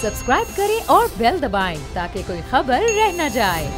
Subscribe करें और bell दबाएं ताकि कोई खबर रह न जाए।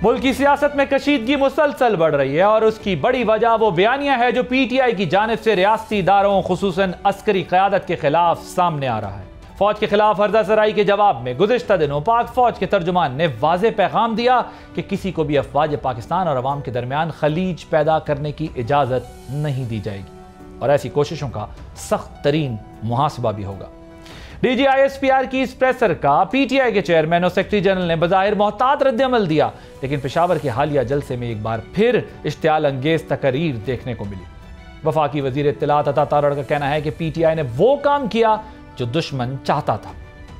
मुल्क की सियासत में कशीदगी मुसलसल बढ़ रही है और उसकी बड़ी वजह वो बयानिया है जो पीटीआई की जानिब से रियासती इदारों खुसूसन अस्करी क़यादत के खिलाफ सामने आ रहा है। फौज के खिलाफ हरदा सराई के जवाब में गुज़िश्ता दिनों पाक फौज के तर्जुमान ने वाज़े पैगाम दिया कि किसी को भी अफवाज पाकिस्तान और अवाम के दरमियान खलीज पैदा करने की इजाज़त नहीं दी जाएगी और ऐसी कोशिशों का सख्त तरीन मुहासबा भी होगा। DGISPR की इस प्रेसर का पीटीआई के चेयरमैन और सेक्रेटरी जनरल ने बज़ाहिर मोहतात रद्द-ए-अमल दिया, लेकिन पेशावर के हालिया जलसे में एक बार फिर इश्तियाल अंगेज तकरीर देखने को मिली। वफाकी वजीर इत्तलात अता तारड़ का कहना है कि पीटीआई ने वो काम किया जो दुश्मन चाहता था।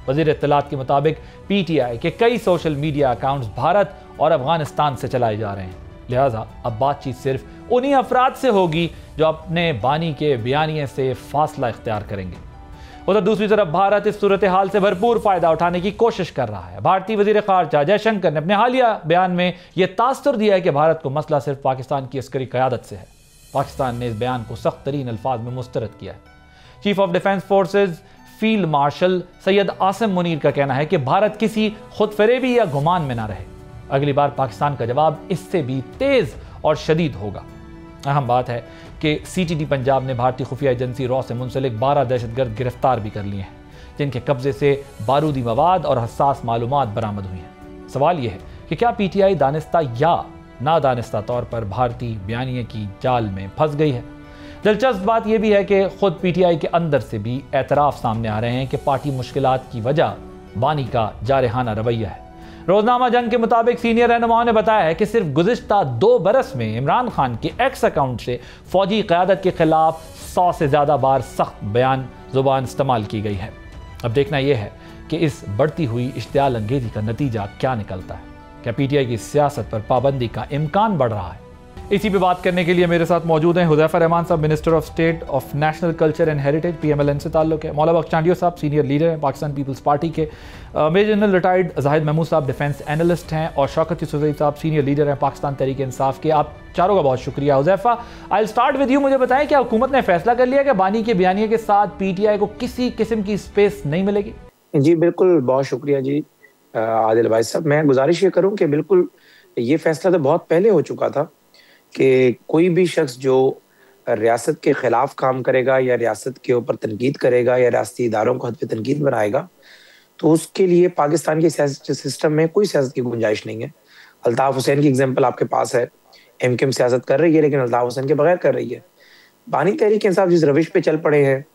वजीर इत्तलात के मुताबिक पीटीआई के कई सोशल मीडिया अकाउंट्स भारत और अफगानिस्तान से चलाए जा रहे हैं, लिहाजा अब बातचीत सिर्फ उन्हीं अफराद से होगी जो अपने बानी के बयानिए से फासला इख्तियार करेंगे। उधर दूसरी तरफ भारत इस सूरत हाल से भरपूर फायदा उठाने की कोशिश कर रहा है। भारतीय वजीर खारजा जयशंकर ने अपने हालिया बयान में यह तासुर दिया है कि भारत को मसला सिर्फ पाकिस्तान की अस्करी क़यादत से है। पाकिस्तान ने इस बयान को सख्त तरीन अल्फाज में मुस्तरद किया है। Chief of defence forces field marshal Syed Asim Munir का कहना है कि भारत किसी खुद फरेबी या गुमान में ना रहे। अगली बार पाकिस्तान का जवाब इससे भी तेज और शदीद होगा। अहम बात है कि CTD पंजाब ने भारतीय खुफिया एजेंसी रॉ से मुंसलिक 12 दहशतगर्द गिरफ्तार भी कर लिए हैं, जिनके कब्जे से बारूदी मवाद और हसास मालूमात बरामद हुई हैं। सवाल यह है कि क्या पीटीआई दानिस्ता या नादानिस्ता तौर पर भारतीय बयानिए की जाल में फंस गई है। दिलचस्प बात यह भी है कि खुद पीटीआई के अंदर से भी एतराफ़ सामने आ रहे हैं कि पार्टी मुश्किलात की वजह बानी का जारहाना रवैया है। रोजनामा जंग के मुताबिक सीनियर रहनुमाओं ने बताया है कि सिर्फ गुज़िश्ता 2 बरस में इमरान खान के एक्स अकाउंट से फौजी क़यादत के खिलाफ 100 से ज़्यादा बार सख्त बयान ज़ुबान इस्तेमाल की गई है। अब देखना यह है कि इस बढ़ती हुई इश्तियाल अंगेज़ी का नतीजा क्या निकलता है। क्या पीटीआई की सियासत पर पाबंदी का इम्कान बढ़ रहा है? इसी पे बात करने के लिए मेरे साथ मौजूद हैं हुज़ैफा रहमान साहब, minister of state of national culture and heritage, PMLN से ताल्लुक़ है। मौला बख्श चांडियो साहब सीनियर लीडर हैं पाकिस्तान पीपल्स पार्टी के। Major general retired Zahid Mahmood साहब डिफेंस एनालिस्ट हैं और शौकत यूसुफ़ज़ई साहब सीनियर लीडर हैं पाकिस्तान तहरीक इंसाफ के। आप चारों का बहुत शुक्रिया। Huzaifa, I will start with you. मुझे बताएं क्या हुकूमत ने फैसला कर लिया कि बानी के बयानिए के साथ पीटीआई को किसी किस्म की स्पेस नहीं मिलेगी? जी बिल्कुल, बहुत शुक्रिया जी आदिल भाई साहब। मैं गुजारिश ये करूँ कि बिल्कुल ये फैसला तो बहुत पहले हो चुका था कि कोई भी शख्स जो रियासत के ख़िलाफ़ काम करेगा या रियासत के ऊपर तनकीद करेगा या रियासती इदारों को हद पे तनकीद बनाएगा तो उसके लिए पाकिस्तान के सियासी सिस्टम में कोई सियासत की गुंजाइश नहीं है। अल्ताफ़ हुसैन की एग्जाम्पल आपके पास है। MKM सियासत कर रही है लेकिन अल्ताफ़ हुसैन के बगैर कर रही है। बानी तहरीक इंसाफ जिस रविश पे चल पड़े हैं,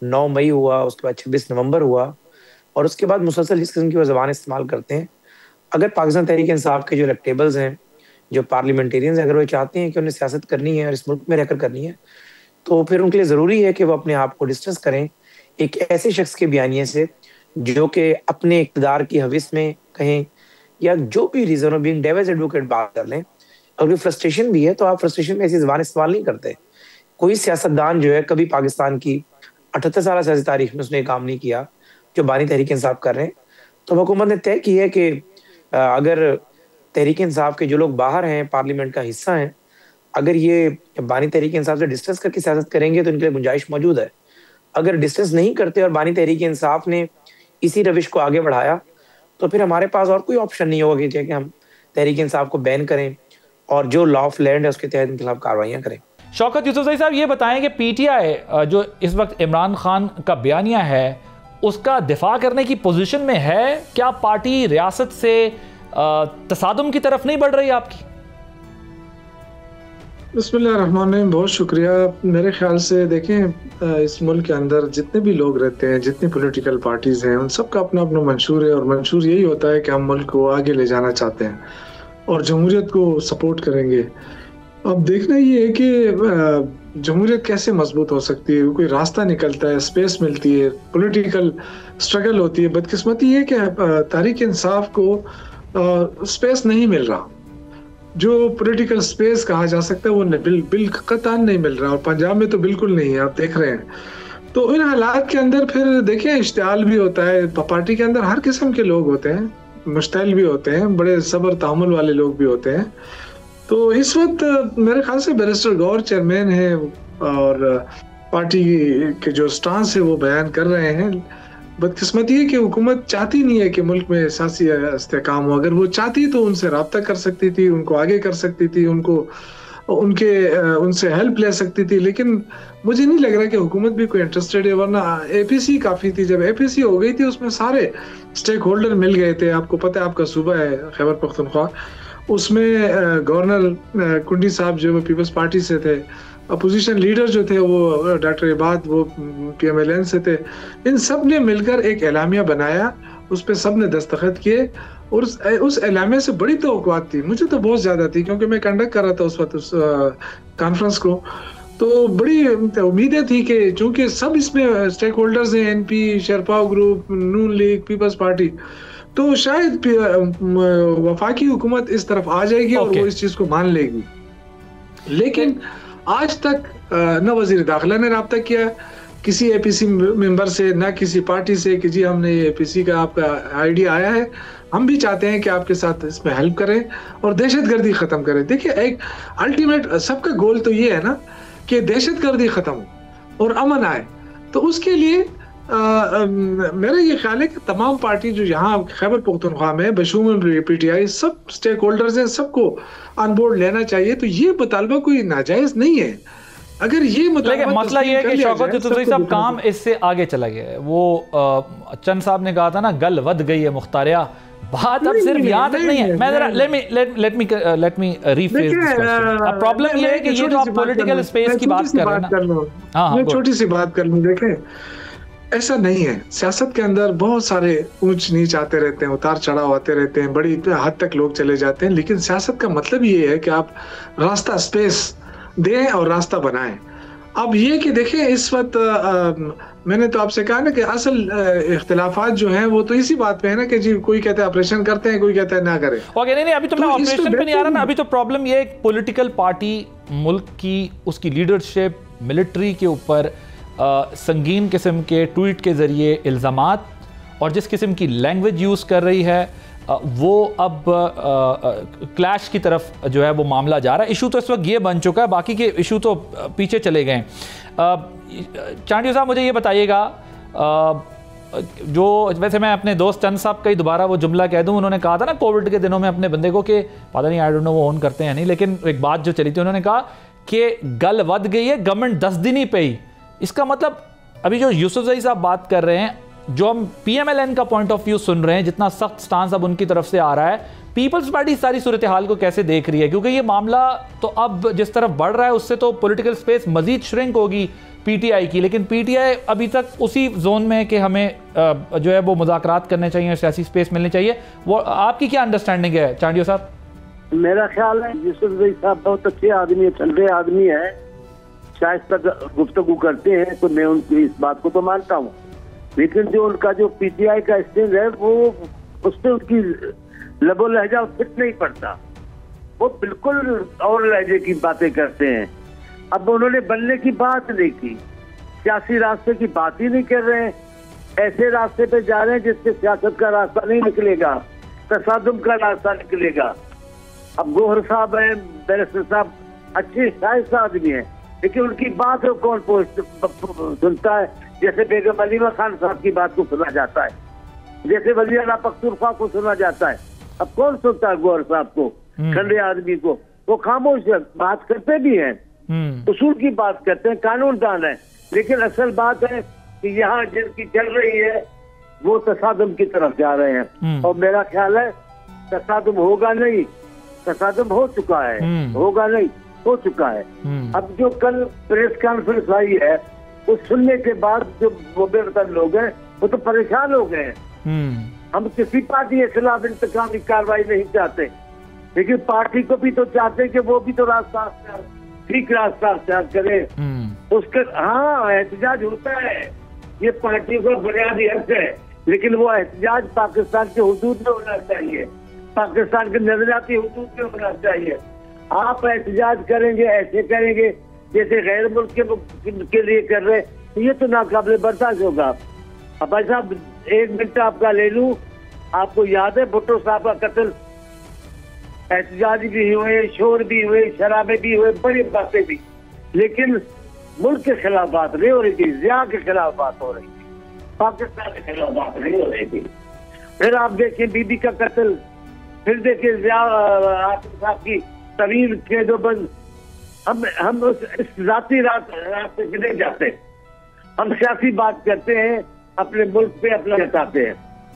9 मई हुआ, उसके बाद 26 नवंबर हुआ और उसके बाद मुसलसल जिस किस्म की वो ज़बान इस्तेमाल करते हैं, अगर पाकिस्तान तहरीक इंसाफ के जो इलेक्टेबल्स हैं, जो पार्लियामेंटेरियंस, अगर वो चाहते हैं कि उन्हें सियासत करनी है और इस मुल्क में रहकर करनी है तो फिर उनके लिए ज़रूरी है कि वो अपने आप को डिस्टेंस करें एक ऐसे शख्स के बयानिए से जो कि अपने इक़्तिदार की हविस में कहें या जो भी रीज़न हो, बीइंग डेविल्स एडवोकेट बात कर लें। अगर फ्रस्ट्रेशन भी है तो आप फ्रस्ट्रेशन में ऐसी ज़बान इस्तेमाल नहीं करते। कोई सियासतदान जो है कभी पाकिस्तान की 78 साल सियासी तारीख में उसने काम नहीं किया जो बानी तहरीक इंसाफ कर रहे हैं। तो हुकूमत ने तय की है कि अगर तहरीक इंसाफ के जो लोग बाहर हैं, पार्लियामेंट का हिस्सा हैं, अगर ये बानी तहरीक इंसाफ से डिस्टेंस करके सियासत करेंगे तो इनके लिए गुंजाइश मौजूद है। अगर डिस्टेंस नहीं करते और बानी तहरीक इंसाफ ने इसी रविश को आगे बढ़ाया तो फिर हमारे पास और कोई ऑप्शन नहीं होगा कि हम तहरीक इंसाफ को बैन करें और जो लॉ ऑफ लैंड है उसके तहत इनके खिलाफ कार्रवाइयाँ करें। शौकत यूसुफ़ज़ई साहब, ये बताएं कि पीटीआई जो इस वक्त इमरान खान का बयानिया है उसका दिफा करने की पोजीशन में है? क्या पार्टी रियासत से तसादुम की तरफ नहीं बढ़ रही आपकी? बिस्मिल्लाहिर्रहमानिर्रहीम, बहुत शुक्रिया। मेरे ख्याल से देखें, इस मुल्क के अंदर जितने भी लोग रहते हैं, जितनी पॉलिटिकल पार्टीज हैं, उन सब का अपना अपना मंशूर है और मंशूर यही होता है कि हम मुल्क को आगे ले जाना चाहते हैं और जमहूरियत को सपोर्ट करेंगे। अब देखना ये है कि जमहूरियत कैसे मजबूत हो सकती है, कोई रास्ता निकलता है, स्पेस मिलती है, पॉलिटिकल स्ट्रगल होती है। बदकिस्मती है कि तहरीक इंसाफ को स्पेस नहीं मिल रहा। जो पॉलिटिकल स्पेस कहा जा सकता है वो कतई नहीं मिल रहा, और पंजाब में तो बिल्कुल नहीं है, आप देख रहे हैं। तो इन हालात के अंदर फिर देखिए इश्तियाल भी होता है, पार्टी के अंदर हर किस्म के लोग होते हैं, मुश्तैल भी होते हैं, बड़े सब्र तहम्मुल वाले लोग भी होते हैं। तो इस वक्त मेरे ख्याल से बैरिस्टर गौहर चेयरमैन है और पार्टी के जो स्टांस है वो बयान कर रहे हैं। बदकिस्मती है कि हुकूमत चाहती नहीं है कि मुल्क में सियासी इस्तेहकाम हो। अगर वो चाहती तो उनसे रब्ता कर सकती थी, उनको आगे कर सकती थी, उनसे हेल्प ले सकती थी, लेकिन मुझे नहीं लग रहा कि हुकूमत भी कोई इंटरेस्टेड है। वरना एपीसी काफ़ी थी, जब एपीसी हो गई थी उसमें सारे स्टेक होल्डर मिल गए थे। आपको पता है, आपका सूबा है खैबर पख्तूनख्वा, उसमें गवर्नर कुंडी साहब जो पीपल्स पार्टी से थे, अपोजिशन लीडर जो थे वो डॉक्टर इबाद वो PMLN से थे। इन सब ने मिलकर एक एलामिया बनाया, उस पर सब ने दस्तखत किए, और उस एलामिया से बड़ी तवक्कुआत थी, मुझे तो बहुत ज़्यादा थी क्योंकि मैं कंडक्ट कर रहा था उस वक्त उस कॉन्फ्रेंस को। तो बड़ी उम्मीदें थी कि चूँकि सब इसमें स्टेक होल्डर्स हैं, NP, शेरपा ग्रुप, नून लीग, पीपल्स पार्टी, तो शायद वफाकी हुकूमत इस तरफ आ जाएगी और वो इस चीज़ को मान लेगी। लेकिन आज तक न वजीर दाखिला ने रब्ता किया किसी APC मेंबर से, ना किसी पार्टी से कि जी हमने ये APC का आपका आइडिया आया है, हम भी चाहते हैं कि आपके साथ इसमें हेल्प करें और दहशतगर्दी ख़त्म करें। देखिए, एक अल्टीमेट सबका गोल तो ये है ना कि दहशतगर्दी ख़त्म हो और अमन आए। तो उसके लिए मेरा ये ख्याल है कि तमाम पार्टी जो यहाँ खैबर पख्तूनख्वा में बशूमूल PTI सब स्टेक होल्डर्स हैं, सबको ऑन बोर्ड लेना चाहिए। तो ये मुतालबा कोई नाजायज नहीं है। अगर ये मसला ये है कि शौकत यूसुफज़ई साहब काम इससे आगे चला गया है। वो चंद साहब ने कहा था ना, गल वध गई है मुख्तारिया, बात अब सिर्फ यहाँ तक नहीं है। मैं जरा let me rephrase this question. अब प्रॉब्लम ये है कि ये जो आप पॉलिटिकल स्पेस की बात कर रहे हैं ना, हाँ, छोटी सी बात कर लूं। देखें, ऐसा नहीं है, सियासत के अंदर बहुत सारे ऊंच नीच आते रहते हैं, उतार चढ़ाव आते रहते हैं, बड़ी हद तक लोग चले जाते हैं, लेकिन सियासत का मतलब ये है कि आप रास्ता स्पेस दें और रास्ता बनाएं। अब ये कि देखें, इस वक्त मैंने तो आपसे कहा ना कि असल इख्तिलाफात जो हैं वो तो इसी बात पे है ना कि जी कोई कहता है ऑपरेशन करते हैं, कोई कहता है ना करें। ओके, नहीं, अभी तो मैं ऑपरेशन पे नहीं आ रहा ना। अभी तो प्रॉब्लम ये है, पॉलिटिकल पार्टी मुल्क की, उसकी लीडरशिप मिलिट्री के ऊपर संगीन किस्म के ट्वीट के ज़रिए इल्ज़ामात और जिस किस्म की लैंग्वेज यूज़ कर रही है, वो अब क्लैश की तरफ जो है वो मामला जा रहा है। इशू तो इस वक्त ये बन चुका है, बाकी के इशू तो पीछे चले गए। चांडियो साहब, मुझे ये बताइएगा, जो वैसे मैं अपने दोस्त चंद साहब का ही दोबारा वो जुमला कह दूं, उन्होंने कहा था ना कोविड के दिनों में अपने बंदे को कि पता नहीं, आई डोंट नो वो ऑन करते हैं नहीं, लेकिन एक बात जो चली थी, उन्होंने कहा कि गल वध गई है, गवर्नमेंट 10 दिन ही पे ही। इसका मतलब अभी जो यूसुफज़ई साहब बात कर रहे हैं, जो हम PMLN का पॉइंट ऑफ व्यू सुन रहे हैं, जितना सख्त स्टांस अब उनकी तरफ से आ रहा है, पीपल्स पार्टी सारी सूरत हाल को कैसे देख रही है? क्योंकि ये मामला तो अब जिस तरफ बढ़ रहा है उससे तो पॉलिटिकल स्पेस मजीद श्रिंक होगी PTI की, लेकिन PTI अभी तक उसी जोन में है कि हमें जो है वो मुज़ाकरात करने चाहिए, सियासी स्पेस मिलनी चाहिए। वो आपकी क्या अंडरस्टैंडिंग है चांडियो साहब? मेरा ख्याल है यूसुफज़ई साहब बहुत अच्छे आदमी है, ठंडे आदमी है, शायद तक गुफ्तगू करते हैं, तो मैं उनकी इस बात को तो मानता हूँ। लेकिन जो उनका जो PTI का स्टैंड है, वो उससे उनकी लबो लहजा फिट नहीं पड़ता। वो बिल्कुल और लहजे की बातें करते हैं। अब उन्होंने बनने की बात नहीं की, सियासी रास्ते की बात ही नहीं कर रहे हैं, ऐसे रास्ते पे जा रहे हैं जिससे सियासत का रास्ता नहीं निकलेगा, तसादुम का रास्ता निकलेगा। अब गौहर साहब है, बैरिस्टर साहब अच्छे शाइस्ता आदमी है, लेकिन उनकी बात कौन सुनता है? जैसे बेगम अलीमा खान साहब की बात को सुना जाता है, जैसे वज़ीर आला पख्तूनख्वा को सुना जाता है। अब कौन सुनता है गौहर साहब को, ठंडे आदमी को? वो खामोश है, बात करते भी हैं, उसूल की बात करते हैं, कानूनदान है, लेकिन असल बात है कि यहाँ जिनकी चल रही है वो तसादुम की तरफ जा रहे हैं। और मेरा ख्याल है तसादुम होगा नहीं, तसादुम हो चुका है, होगा नहीं, हो चुका है। अब जो कल प्रेस कॉन्फ्रेंस आई है, उस सुनने के बाद जो बेवतन लोग हैं वो तो परेशान हो गए हैं। हम किसी पार्टी के खिलाफ इंतकामी कार्रवाई नहीं चाहते, लेकिन पार्टी को भी तो चाहते हैं कि वो भी तो रास्ता ठीक रास्ता अख्तियार करे। उसके हाँ एहतजाज होता है, ये पार्टी का बुनियादी हक है, लेकिन वो एहतजाज पाकिस्तान के हुदूद में होना चाहिए। पाकिस्तान के नजरियाती हुदूद में होना चाहिए। आप एहतजाज करेंगे, ऐसे करेंगे जैसे गैर मुल्क के लिए कर रहे, ये तो नाकाबिले बर्दाश्त होगा। अब भाई साहब 1 मिनट आपका ले लूं, आपको याद है भुट्टो साहब का कत्ल, एहतजाज भी हुए, शोर भी हुए, शराबे भी हुए, बड़ी बातें भी, लेकिन मुल्क के खिलाफ बात नहीं हो रही थी, जिया के खिलाफ बात हो रही थी, पाकिस्तान के खिलाफ बात नहीं हो रही थी। फिर आप देखिए बीबी का कत्ल, फिर देखिए जिया साहब की तवील कैदोबंद। हम उस जाती रास्ते पे नहीं जाते, हम सियासी बात करते हैं, अपने मुल्क पे अपना जताते हैं।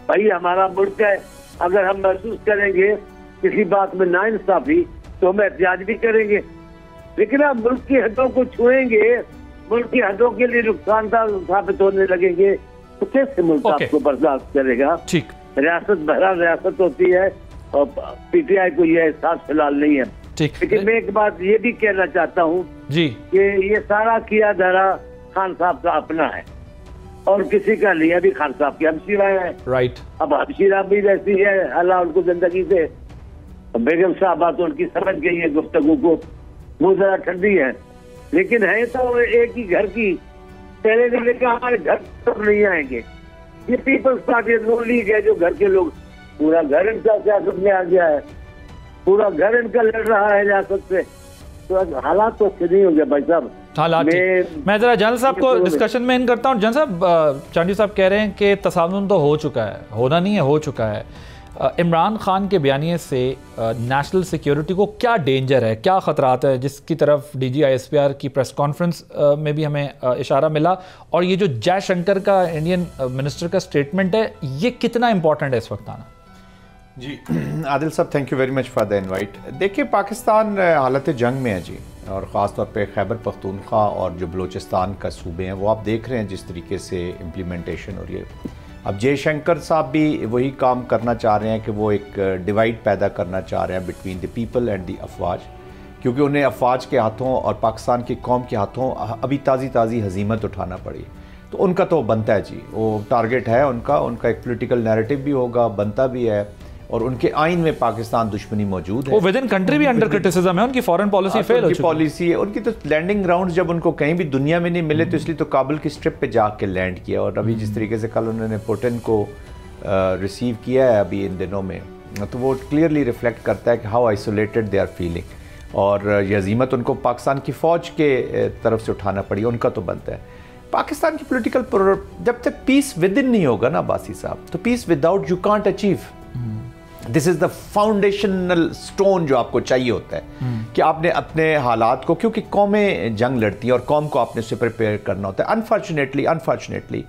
भाई हमारा मुल्क है, अगर हम महसूस करेंगे किसी बात में नाइंसाफी तो हम एहतजाज भी करेंगे, लेकिन आप मुल्क की हदों को छुएंगे, मुल्क की हदों के लिए नुकसानदार साबित होने लगेंगे, तो कैसे मुल्क आपको बर्दाश्त करेगा? ठीक, रियासत बहरहाल रियासत होती है और पीटीआई को यह एहसास फिलहाल नहीं है। ठीक, लेकिन मैं एक बात ये भी कहना चाहता हूँ जी कि ये सारा किया धरा खान साहब का अपना है और किसी का नहीं। अभी खान साहब की हमशीरा है, राइट, अब हमशीरा भी वैसी है, अल्लाह उनको जिंदगी से। बेगम साहबा तो उनकी समझ गई है गुफ्तगू को, वो जरा ठंडी है, लेकिन है तो एक ही घर की। पहले ने लेकर हमारे घर तक नहीं आएंगे। ये पीपल्स पार्टी नून लीग है, जो घर के लोग, पूरा घर इनका सियासत में आ गया है, पूरा घर इनका लड़ रहा है रियासत से, तो हालात तो अच्छे नहीं हो गए भाई साहब। हालात मैं जरा जनरल साहब को डिस्कशन में इन करता हूँ। जनरल साहब, चांडी साहब कह रहे हैं कि तसादुम तो हो चुका है, होना नहीं है, हो चुका है। इमरान खान के बयानिए से नेशनल सिक्योरिटी को क्या डेंजर है, क्या ख़तरात है, जिसकी तरफ DGISPR की प्रेस कॉन्फ्रेंस में भी हमें इशारा मिला, और ये जो जयशंकर का इंडियन मिनिस्टर का स्टेटमेंट है, ये कितना इंपॉर्टेंट है इस वक्त आना? जी आदिल साहब, thank you very much for the invite. देखिए, पाकिस्तान हालत जंग में है जी, और ख़ास तौर पे खैबर पख्तूनख्वा और जो बलूचिस्तान का सूबे हैं, वो आप देख रहे हैं जिस तरीके से इम्प्लीमेंटेशन हो रही है। अब जयशंकर साहब भी वही काम करना चाह रहे हैं कि वो एक डिवाइड पैदा करना चाह रहे हैं between the people and the अफवाज, क्योंकि उन्हें अफवाज के हाथों और पाकिस्तान की कौम के हाथों अभी ताज़ी हजीमत उठाना पड़ी। तो उनका तो बनता है जी, वो टारगेट है उनका एक पॉलिटिकल नैरेटिव भी होगा, बनता भी है, और उनके आइन में पाकिस्तान दुश्मनी मौजूद है। वो विद इन कंट्री भी अंडर क्रिटिसिज्म है, उनकी फॉरेन पॉलिसी फेल हो चुकी है। पॉलिसी है उनकी, तो लैंडिंग ग्राउंड जब उनको कहीं भी दुनिया में नहीं मिले, तो इसलिए तो काबुल की स्ट्रिप पे जाके लैंड किया। और अभी जिस तरीके से कल उन्होंने पुतिन को रिसीव किया है अभी इन दिनों में, तो वो क्लियरली रिफ्लेक्ट करता है कि how isolated they are feeling. और ये अजीमत उनको पाकिस्तान की फ़ौज के तरफ से उठाना पड़ी, उनका तो बनता है। पाकिस्तान की पोलिटिकल, जब तक पीस विद इन नहीं होगा ना बासी साहब, तो peace without you can't achieve. This is the foundational stone जो आपको चाहिए होता है कि आपने अपने हालात को, क्योंकि कौमें जंग लड़ती हैं और कौम को आपने उससे प्रिपेयर करना होता है। अनफॉर्चुनेटली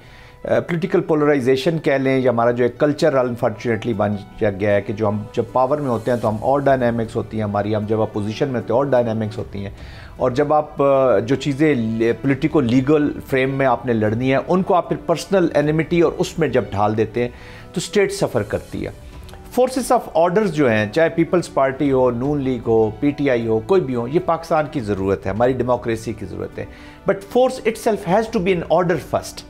पॉलिटिकल पोलराइजेशन कह लें, या हमारा जो एक कल्चर अनफॉर्चुनेटली बन गया है कि जो हम जब पावर में होते हैं तो हम और डायनामिक्स होती हैं हमारी, हम जब अपोजिशन में होते हैं और डायनामिक्स होती हैं, और जब आप जो चीज़ें पॉलिटिको लीगल फ्रेम में आपने लड़नी है, उनको आप फिर पर्सनल एनिमिटी और उसमें जब ढाल देते हैं तो स्टेट सफ़र करती है। फोर्सेस ऑफ ऑर्डर्स जो हैं, चाहे पीपल्स पार्टी हो, नून लीग हो, PTI हो, कोई भी हो, ये पाकिस्तान की ज़रूरत है, हमारी डेमोक्रेसी की ज़रूरत है। But force itself has to be in order first,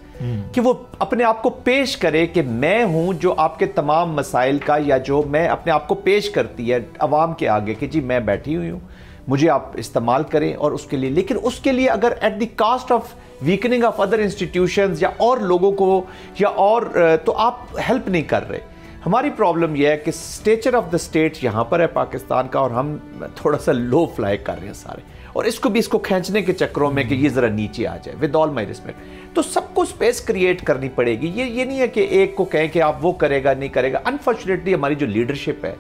कि वो अपने आप को पेश करे कि मैं हूं जो आपके तमाम मसाइल का, या जो मैं अपने आप को पेश करती है अवाम के आगे कि जी मैं बैठी हुई हूँ, मुझे आप इस्तेमाल करें। और उसके लिए, लेकिन उसके लिए अगर at the cost of weakening of other institutions या और लोगों को, या और तो आप हेल्प नहीं कर रहे। हमारी प्रॉब्लम यह है कि स्टेचर ऑफ द स्टेट यहाँ पर है पाकिस्तान का, और हम थोड़ा सा लो फ्लाई कर रहे हैं सारे, और इसको खींचने के चक्करों में कि ये ज़रा नीचे आ जाए, विद ऑल माई रिस्पेक्ट। तो सबको स्पेस क्रिएट करनी पड़ेगी। ये नहीं है कि एक को कहें कि आप वो करेगा नहीं करेगा। अनफॉर्चुनेटली हमारी जो लीडरशिप है,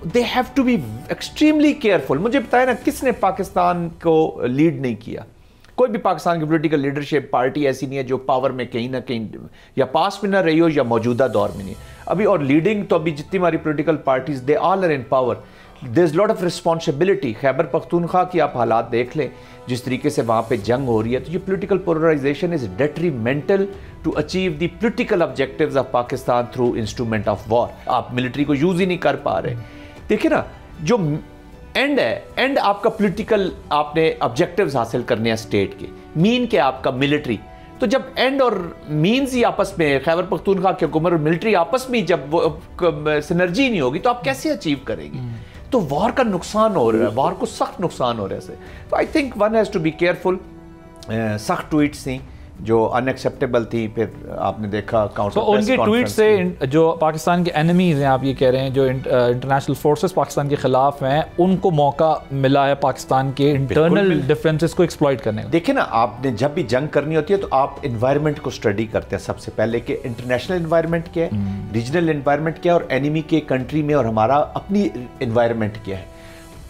they have to be extremely careful. मुझे बताया ना, किसने पाकिस्तान को लीड नहीं किया? कोई भी पाकिस्तान की पॉलिटिकल लीडरशिप पार्टी ऐसी नहीं है जो पावर में कहीं ना कहीं या पास में ना रही हो या मौजूदा दौर में नहीं अभी। और लीडिंग तो अभी जितनी हमारी political parties, they all are in power, there is lot of responsibility. Khyber Pakhtunkhwa की आप हालात देख लें, जिस तरीके से वहाँ पे जंग हो रही है, तो ये political polarization is detrimental to achieve the political objectives of Pakistan through instrument of war. आप मिलिट्री को यूज ही नहीं कर पा रहे। देखिए ना, जो एंड है, एंड आपका पॉलिटिकल, आपने ऑब्जेक्टिव्स हासिल करने हैं स्टेट के, मीन के आपका मिलिट्री, तो जब एंड और मीन्स ही आपस में, खैबर पख्तूनख्वा की हुकूमत और मिलिट्री आपस में जब वो सिनर्जी नहीं होगी तो आप कैसे अचीव करेंगे? तो वॉर का नुकसान हो रहा है, वॉर को सख्त नुकसान हो रहा है। तो I think one has to be careful. सख्त ट्वीट्स थी जो अनएक्सेप्टेबल थी, फिर आपने देखा काउंटर तो उनके ट्वीट से जो पाकिस्तान के एनिमीज हैं, आप ये कह रहे हैं जो इंटरनेशनल फोर्सेस पाकिस्तान के खिलाफ हैं, उनको मौका मिला है पाकिस्तान के इंटरनल डिफरेंसेस को एक्सप्लॉइट करने का। देखिए ना, आपने जब भी जंग करनी होती है तो आप इन्वायरमेंट को स्टडी करते हैं सबसे पहले कि इंटरनेशनल इन्वायरमेंट क्या है, रीजनल इन्वायरमेंट क्या है, और एनिमी के कंट्री में और हमारा अपनी इन्वायरमेंट क्या है।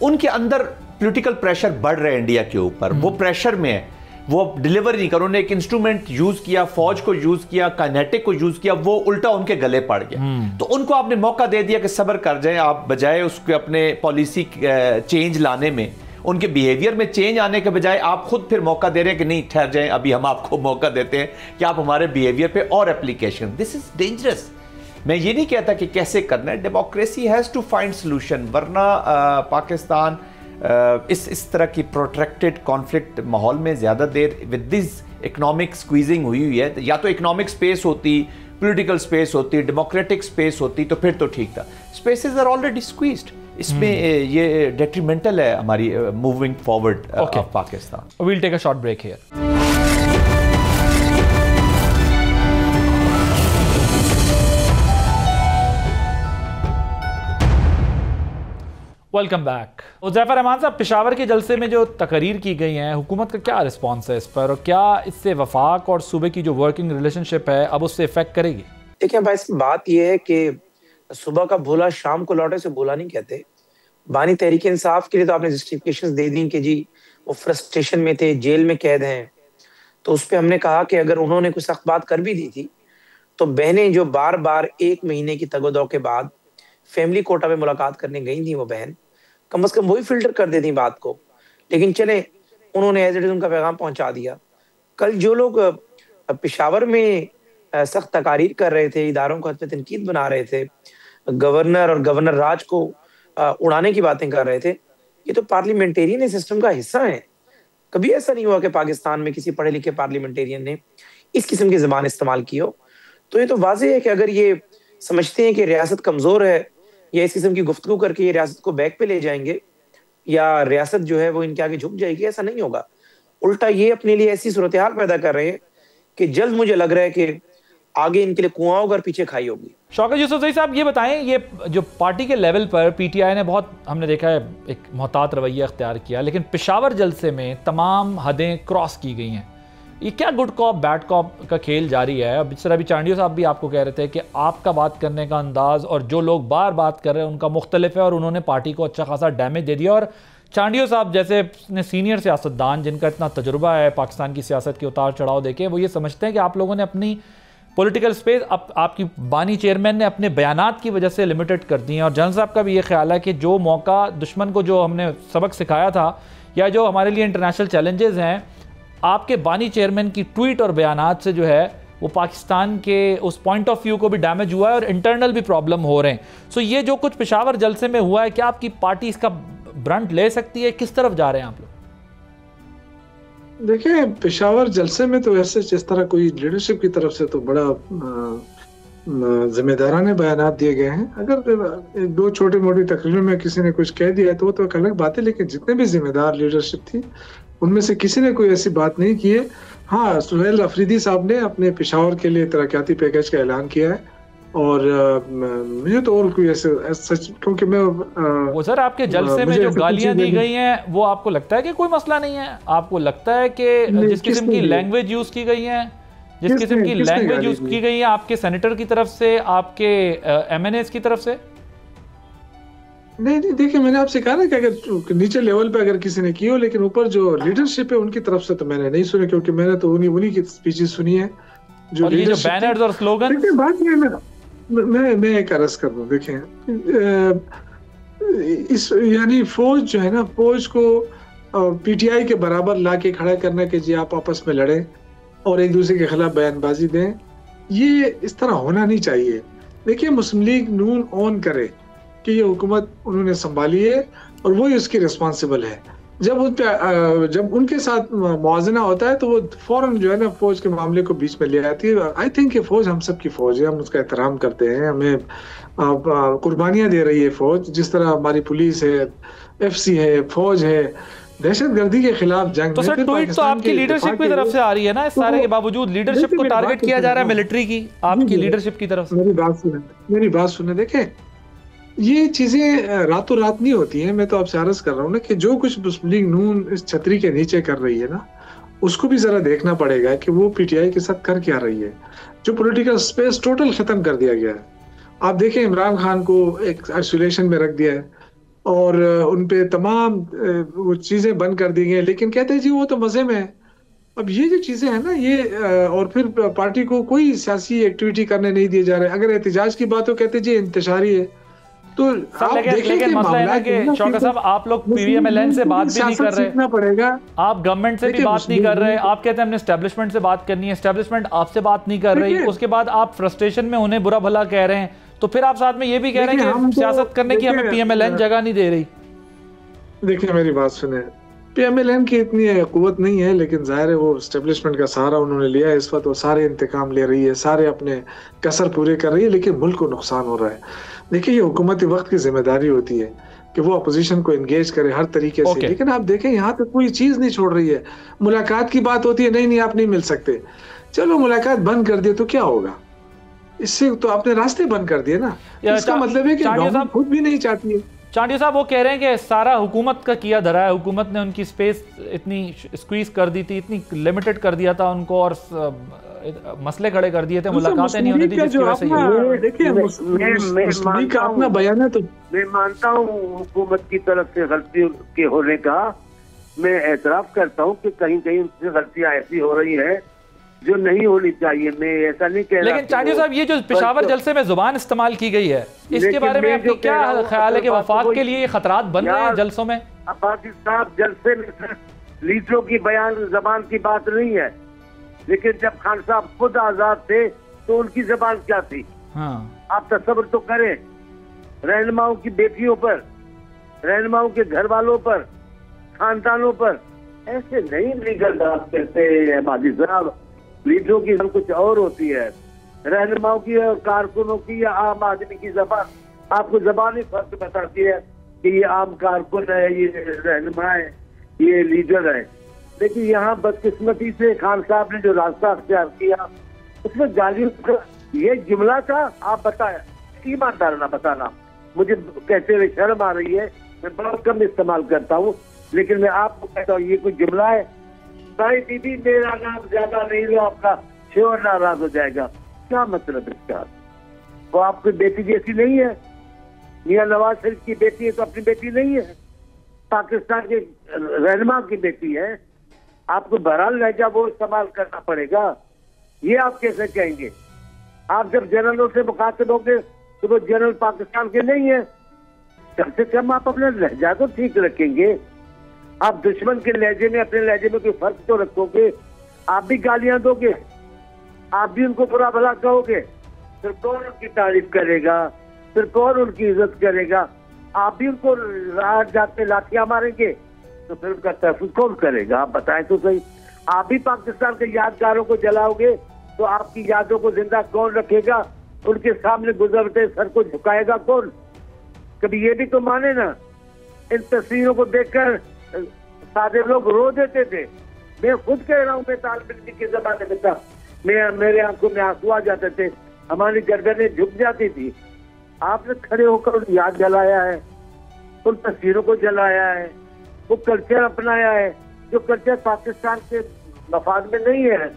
उनके अंदर पॉलिटिकल प्रेशर बढ़ रहा है इंडिया के ऊपर, वो प्रेशर में है, वो डिलीवर नहीं कर। उन्होंने एक इंस्ट्रूमेंट यूज किया, फौज को यूज किया, काइनेटिक को यूज किया, वो उल्टा उनके गले पड़ गया। तो उनको आपने मौका दे दिया कि सब्र कर जाएं आप, बजाय उसके अपने पॉलिसी चेंज लाने में, उनके बिहेवियर में चेंज आने के बजाय आप खुद फिर मौका दे रहे हैं कि नहीं ठहर जाएं, अभी हम आपको मौका देते हैं कि आप हमारे बिहेवियर पे और एप्लीकेशन। This is dangerous. मैं ये नहीं कहता कि कैसे करना है, democracy has to find solution, वरना पाकिस्तान इस तरह की प्रोट्रैक्टेड कॉन्फ्लिक्ट माहौल में ज़्यादा देर विद दिस इकोनॉमिक स्क्वीजिंग हुई है। या तो इकोनॉमिक स्पेस होती, पॉलिटिकल स्पेस होती, डेमोक्रेटिक स्पेस होती, तो फिर तो ठीक था। Spaces are already squeezed. इसमें ये डेट्रीमेंटल है हमारी moving forward of Pakistan. We'll take a short break here. Welcome back. Uzaifar Rahman साहब, पेशावर के जलसे में जो तकरीर की गई हैं, हुकूमत का क्या रिस्पॉन्स है इस पर, और क्या इससे वफाक और सूबे की जो वर्किंग रिलेशनशिप है अब उससे इफेक्ट करेगी? देखिए भाई, बात यह है कि सुबह का भूला शाम को लौटे से भूला नहीं कहते। बानी तहरीक इंसाफ के लिए तो आपने जस्टिफिकेशन दे दी कि जी वो फ्रस्ट्रेशन में थे, जेल में कैद हैं, तो उस पर हमने कहा कि अगर उन्होंने कोई सख्त बात कर भी दी थी तो बहनें जो बार बार 1 महीने की तगोदौ के बाद फैमिली कोटा में मुलाकात करने गई थी, वो बहन कम से कम वही फिल्टर कर देती बात को। लेकिन चले, उन्होंने एज इट इज उनका पैगाम पहुंचा दिया। कल जो लोग पेशावर में सख्त तकारीर कर रहे थे, इदारों को हद तनकीद बना रहे थे, गवर्नर और गवर्नर राज को उड़ाने की बातें कर रहे थे, ये तो पार्लियामेंटेरियन सिस्टम का हिस्सा है। कभी ऐसा नहीं हुआ कि पाकिस्तान में किसी पढ़े लिखे पार्लियामेंटेरियन ने इस किस्म की ज़बान इस्तेमाल की हो। तो ये तो वाज़ेह है कि अगर ये समझते हैं कि रियासत कमज़ोर है या इस किस्म की गुफ्तगू करके ये रियासत को बैक पे ले जाएंगे या रियासत जो है वो इनके आगे झुक जाएगी, ऐसा नहीं होगा। उल्टा ये अपने लिए ऐसी सूरत हाल पैदा कर रहे हैं कि जल्द मुझे लग रहा है कि आगे इनके लिए कुआं होगा और पीछे खाई होगी। शौकत यूसुफजई साहब, ये बताएं, ये जो पार्टी के लेवल पर पीटीआई ने बहुत, हमने देखा है, एक मोहतात रवैया अख्तियार किया, लेकिन पेशावर जलसे में तमाम हदें क्रॉस की गई हैं। ये क्या गुड कॉप बैड कॉप का खेल जारी है? अब जिस तरह अभी चांडियो साहब भी आपको कह रहे थे कि आपका बात करने का अंदाज और जो लोग बार बात कर रहे हैं उनका मुख्तलिफ है, और उन्होंने पार्टी को अच्छा खासा डैमेज दे दिया। और चांडियो साहब जैसे सीनियर सियासतदान जिनका इतना तजुर्बा है पाकिस्तान की सियासत के उतार चढ़ाव देखे, वो ये समझते हैं कि आप लोगों ने अपनी पॉलिटिकल स्पेस आपकी बानी चेयरमैन ने अपने बयानात की वजह से लिमिटेड कर दी हैं। और जनरल साहब का भी ये ख्याल है कि जो मौका दुश्मन को जो हमने सबक सिखाया था या जो हमारे लिए इंटरनेशनल चैलेंजेस हैं, आपके बानी चेयरमैन की ट्वीट और बयानात से जो है वो पाकिस्तान के उस पॉइंट ऑफ व्यू को भी डैमेज हुआ है और इंटरनल भी प्रॉब्लम हो रहे हैं। सो ये जो कुछ पेशावर जलसे में हुआ है, क्या आपकी पार्टी इसका ब्रंट ले सकती है? किस तरफ जा रहे हैं आप लोग? देखिए, पेशावर जलसे में तो ऐसे जिस तरह कोई लीडरशिप की तरफ से तो बड़ा जिम्मेदाराने बयानात दिए गए हैं। अगर 2 छोटी मोटी तकरीरों में किसी ने कुछ कह दिया है तो वो तो एक अलग बात है, लेकिन जितने भी जिम्मेदार लीडरशिप थी उनमें से किसी ने कोई ऐसी बात नहीं की है। हाँ, सुहेल अफरीदी साहब ने अपने पेशावर के लिए तरक्याती पैकेज का ऐलान किया है, और मुझे तो और कोई ऐसे सच, क्योंकि मैं वो सर आपके जलसे में जो गालियां दी गई हैं वो आपको लगता है कि कोई मसला नहीं है? आपको लगता है कि जिस किस्म की लैंग्वेज यूज की गई है, जिस किस्म की लैंग्वेज यूज की गई है आपके सेनेटर की तरफ से, आपके एमएनएस की तरफ से? नहीं, देखिए, मैंने आपसे कहा ना कि अगर नीचे लेवल पे अगर किसी ने की हो, लेकिन ऊपर जो लीडरशिप है उनकी तरफ से तो मैंने नहीं सुनी, क्योंकि मैंने तो उन्हीं की स्पीचेस सुनी है। जो बैनर्स और स्लोगन, देखिए बात ये है, मैं एक अर्ज कर दूं, देखें, इस यानी फौज जो है ना, फौज को पीटीआई के बराबर ला के खड़ा करना कि जी आप आपस में लड़ें और एक दूसरे के खिलाफ बयानबाजी दें, ये इस तरह होना नहीं चाहिए। देखिए, मुस्लिम लीग नून ऑन करे कि ये हुकूमत उन्होंने संभाली है और वही उसकी रिस्पॉन्सिबल है। जब उनके साथ मुआवजा होता है तो वो फौरन जो है ना फौज के मामले को बीच में ले आती है। आई थिंक ये फौज हम सब की फौज है, हम उसका एहतराम करते हैं, हमें कुर्बानियां दे रही है फौज, जिस तरह हमारी पुलिस है, FC है, फौज है, दहशतगर्दी के खिलाफ जंग। तो सर ट्वीट तो आपकी लीडरशिप की तरफ से आ रही है ना, इस सारे के बावजूद लीडरशिप को टारगेट किया जा रहा है मिलिट्री की, आपकी लीडरशिप की तरफ से। मेरी बात सुने, देखें ये चीजें रातों रात नहीं होती हैं। मैं तो आपसे अर्ज कर रहा हूँ ना कि जो कुछ मुस्लिम लीग नून इस छतरी के नीचे कर रही है ना, उसको भी जरा देखना पड़ेगा कि वो PTI के साथ कर क्या रही है। जो पॉलिटिकल स्पेस टोटल खत्म कर दिया गया है। आप देखें इमरान खान को एक आइसोलेशन में रख दिया है और उन पे तमाम वो चीजें बंद कर दी गई, लेकिन कहते हैं जी वो तो मजे में है। अब ये जो चीजें हैं ना ये और फिर पार्टी को कोई सियासी एक्टिविटी करने नहीं दिए जा रहे। अगर एहतजाज की बात हो कहते जी इंतशारी है, तो आप लेकिन मसला है ना कि शौकत साहब आप लोग PMLN से बात भी नहीं कर रहे, पड़ेगा आप गवर्नमेंट से भी बात नहीं कर रहे, आप कहते हैं हमने एस्टेब्लिशमेंट से बात करनी है, एस्टेब्लिशमेंट आपसे बात नहीं कर रही, उसके बाद आप फ्रस्ट्रेशन में उन्हें बुरा भला कह रहे हैं, तो फिर आप साथ में ये भी कह रहे हैं कि सियासत करने की हमें PMLN जगह नहीं दे रही। देखिए मेरी बात सुने, PMLN की इतनी कुव्वत नहीं है, लेकिन जाहिर है वो एस्टेब्लिशमेंट का सहारा उन्होंने लिया है। इस वक्त वो सारे इंतकाम ले रही है, सारे अपने कसर पूरे कर रही है, लेकिन मुल्क को नुकसान हो रहा है। देखिए ये हुकूमती वक्त की जिम्मेदारी होती है कि वो अपोजिशन को एंगेज करे हर तरीके से, लेकिन आप देखें यहाँ तक कोई चीज नहीं छोड़ रही है। मुलाकात की बात होती है, नहीं आप नहीं मिल सकते, चलो मुलाकात बंद कर दिए तो क्या होगा, इससे तो आपने रास्ते बंद कर दिए ना। इसका मतलब है कि गवर्नमेंट खुद भी नहीं चाहती है। चांडिया साहब वो कह रहे हैं कि सारा हुकूमत का किया धरा है, हुकूमत ने उनकी स्पेस इतनी स्क्वीज कर दी थी, इतनी लिमिटेड कर दिया था उनको, और मसले खड़े कर दिए थे, मुलाकातें नहीं होनी थी, जिसकी वजह से ये देखिए मुस्लिम का अपना बयान है। तो मैं मानता हूँ हुकूमत की तरफ से गलती के होने का, मैं एतराफ करता हूँ कि कहीं कहीं उनसे गलतियां ऐसी हो रही है जो नहीं होनी चाहिए, मैं ऐसा नहीं कह रहा। लेकिन चांडिया साहब ये जो पेशावर जलसे में जुबान इस्तेमाल की गई है, इसके बारे में आपकी क्या ख्याल है कि वफाक के लिए खतरात बन रहे हैं जलसों में? पाकिस्तान जलसे में लीडरों की बयान जबान की बात नहीं है, लेकिन जब खान साहब खुद आजाद थे तो उनकी जबान क्या थी? हाँ। आप तसव्वुर तो करें, रहनुमाओं की बेटियों पर, रहनुमाओं के घर वालों पर, खानदानों पर ऐसे नहीं लीगल बात करते हैं बाजी साहब। लीडरों की कुछ और होती है, रहनुमाओं की और कारकुनों की या आम आदमी की जबान, आपको जबान ही फर्क बताती है कि ये आम कारकुन है, ये रहनुमा है, ये लीडर है। लेकिन यहाँ बदकिस्मती से खान साहब ने जो रास्ता अख्तियार किया उसमें गालियों का ये जुमला था। आप बताए ईमानदार ना बताना, मुझे कहते हुए शर्म आ रही है, मैं बहुत कम इस्तेमाल करता हूँ, लेकिन मैं आपको कहता हूँ ये कोई जुमला है। भाई दीदी मेरा नाम ज्यादा नहीं लो, आपका श्योर नाराज हो जाएगा। क्या मतलब इसका? वो आपकी बेटी जैसी नहीं है, मियां नवाज शरीफ की बेटी है तो अपनी बेटी नहीं है, पाकिस्तान के रहनुमा की बेटी है। आपको बहरहाल लहजा वो इस्तेमाल करना पड़ेगा। ये आप कैसे कहेंगे? आप जब जनरलों से मुखातिब होंगे तो वो जनरल पाकिस्तान के नहीं है, कम से कम आप अपना लहजा तो ठीक रखेंगे। आप दुश्मन के लहजे में अपने लहजे में कोई फर्क तो रखोगे। आप भी गालियां दोगे, आप भी उनको बुरा भला कहोगे, फिर कौन उनकी तारीफ करेगा, फिर कौन उनकी इज्जत करेगा? आप भी उनको रात जाते लाठियां मारेंगे तो फिर उनका तहफ़्फ़ुज़ कौन करेगा? आप बताएं तो सही। आप भी पाकिस्तान के यादगारों को जलाओगे तो आपकी यादों को जिंदा कौन रखेगा? उनके सामने गुजरते सर को झुकाएगा कौन? कभी ये भी तो माने ना। इन तस्वीरों को देखकर सादे लोग रो देते थे। मैं खुद कह रहा हूँ, मैं तालिब इल्म के जमाने में था, मेरे आंखों में आंसू आ जाते थे, हमारी गर्दनें झुक जाती थी। आपने खड़े होकर उन याद जलाया है, उन तस्वीरों को जलाया है, वो कल्चर अपनाया है जो कल्चर पाकिस्तान के मफाद में नहीं है,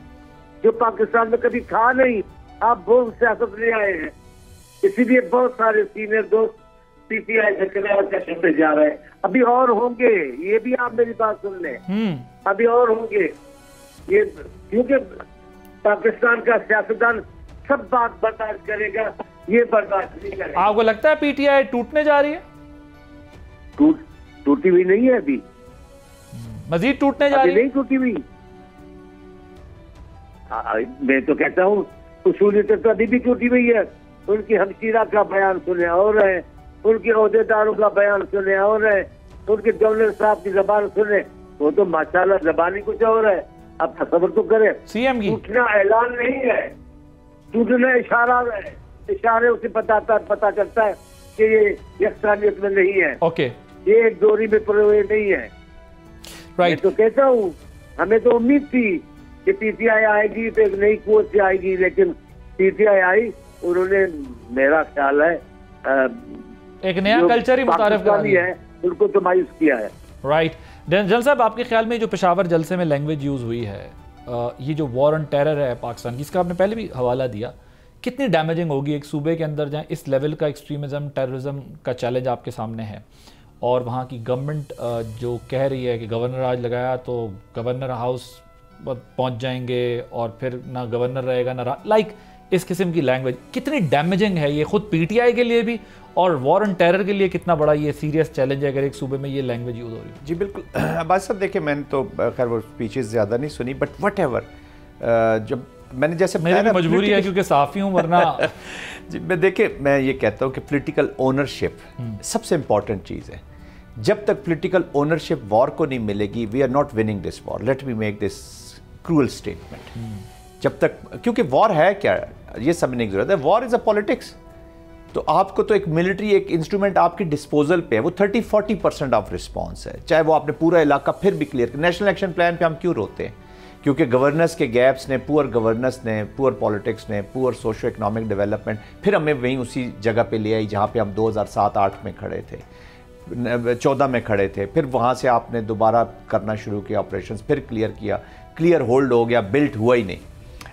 जो पाकिस्तान में कभी था नहीं। आप बहुत सियासत ले आए हैं, इसीलिए बहुत सारे सीनियर दोस्त PTI से जा रहे हैं। अभी और होंगे, ये भी आप मेरी बात सुन लें, अभी और होंगे ये, क्योंकि पाकिस्तान का सियासतदान सब बात बर्दाश्त करेगा, ये बर्दाश्त नहीं करेगा। आपको लगता है PTI टूटने जा रही है? टूटी हुई नहीं है अभी, मजीद टूटने जा रही है? नहीं टूटी हुई। मैं तो कहता हूँ उसूलियत तो अभी भी टूटी हुई है। उनकी हमशीरा का बयान सुने और है, उनके ओहदेदारों का बयान सुने और है, उनके गवर्नर साहब की जबान सुने, वो तो माशाल्लाह जबान ही कुछ और है। आप तसव्वुर तो करें, सीएम की टूटना ऐलान नहीं है, टूटना इशारा है। इशारे उसे पता चलता है कि ये यकसानियत में नहीं है, ओके, ये एक डोरी में पड़े हुए नहीं है। मैं तो कहता हूँ, हमें तो उम्मीद थी कि पीटीआई आएगी तो एक नई कुव्वत से आएगी, लेकिन पीटीआई आई, उन्होंने मेरा ख्याल है एक नया कल्चर ही मुतारिफ करा दिया है, उनको तो मायूस किया है। राइट। जनरल साहब, आपके ख्याल में जो पेशावर जलसे में लैंग्वेज यूज़ हुई है, ये जो वॉर ऑन टेरर है पाकिस्तान की, इसका आपने पहले भी हवाला दिया, कितनी डैमेजिंग होगी एक सूबे के अंदर जहाँ इस लेवल का एक्सट्रीमिज़म, टेररिज्म का चैलेंज आपके सामने है, और वहाँ की गवर्नमेंट जो कह रही है कि गवर्नर आज लगाया तो गवर्नर हाउस पहुँच जाएंगे और फिर ना गवर्नर रहेगा ना लाइक इस किस्म की लैंग्वेज, कितनी डैमेजिंग है ये खुद पीटीआई के लिए भी और वॉर ऑन टेरर के लिए कितना बड़ा ये सीरियस चैलेंज है अगर एक सूबे में ये लैंग्वेज यूज़ हो रही है? जी बिल्कुल अब्बास साहब, देखिए मैंने तो खैर वो स्पीचेस ज़्यादा नहीं सुनी, बट वट एवर, जब मैंने जैसे मेरी मजबूरी है क्योंकि साफ़ी हूँ वरना जी मैं ये कहता हूँ कि पॉलिटिकल ओनरशिप सबसे इंपॉर्टेंट चीज़ है। जब तक पॉलिटिकल ओनरशिप वॉर को नहीं मिलेगी, we are not winning this war. Let me make this cruel statement. जब तक, क्योंकि वॉर है क्या, ये समझने की जरूरत है, वॉर इज अ पॉलिटिक्स। तो आपको तो एक मिलिट्री एक इंस्ट्रूमेंट आपके डिस्पोजल पे है, वो 30-40% ऑफ रिस्पॉन्स है, चाहे वो आपने पूरा इलाका फिर भी क्लियर। नेशनल एक्शन प्लान पे हम क्यों रोते हैं? क्योंकि गवर्नेंस के गैप्स ने, पुअर गवर्नेंस ने, पुअर पॉलिटिक्स ने, पुअर सोशो इकोनॉमिक डेवलपमेंट फिर हमें वहीं उसी जगह पे ले आई जहाँ पे हम 2007-8 में खड़े थे, 14 में खड़े थे। फिर वहाँ से आपने दोबारा करना शुरू किया ऑपरेशंस, फिर क्लियर किया, क्लियर होल्ड हो गया, बिल्ट हुआ ही नहीं।